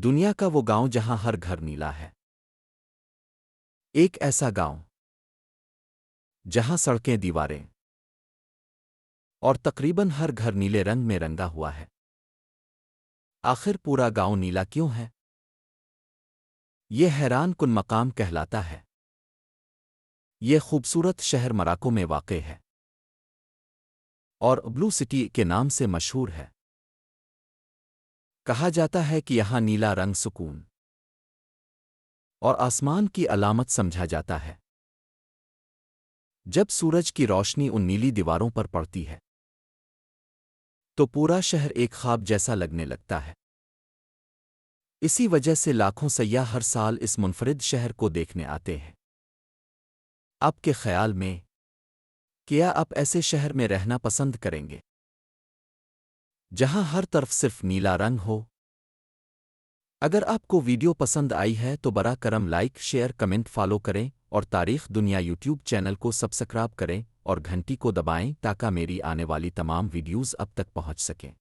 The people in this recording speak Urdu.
دنیا کا وہ گاؤں جہاں ہر گھر نیلا ہے۔ ایک ایسا گاؤں جہاں سڑکیں، دیواریں اور تقریباً ہر گھر نیلے رنگ میں رنگا ہوا ہے۔ آخر پورا گاؤں نیلا کیوں ہے؟ یہ حیران کن مقام کہلاتا ہے۔ یہ خوبصورت شہر مراکو میں واقع ہے اور بلو سٹی کے نام سے مشہور ہے۔ کہا جاتا ہے کہ یہاں نیلا رنگ سکون اور آسمان کی علامت سمجھا جاتا ہے۔ جب سورج کی روشنی ان نیلی دیواروں پر پڑتی ہے تو پورا شہر ایک خواب جیسا لگنے لگتا ہے۔ اسی وجہ سے لاکھوں سیاح ہر سال اس منفرد شہر کو دیکھنے آتے ہیں۔ آپ کے خیال میں کیا آپ ایسے شہر میں رہنا پسند کریں گے جہاں ہر طرف صرف نیلا رنگ ہو؟ اگر آپ کو ویڈیو پسند آئی ہے تو براہ کرم لائک، شیئر، کمنٹ، فالو کریں اور تاریخ دنیا یوٹیوب چینل کو سبسکرائب کریں اور گھنٹی کو دبائیں تاکہ میری آنے والی تمام ویڈیوز اب تک پہنچ سکیں۔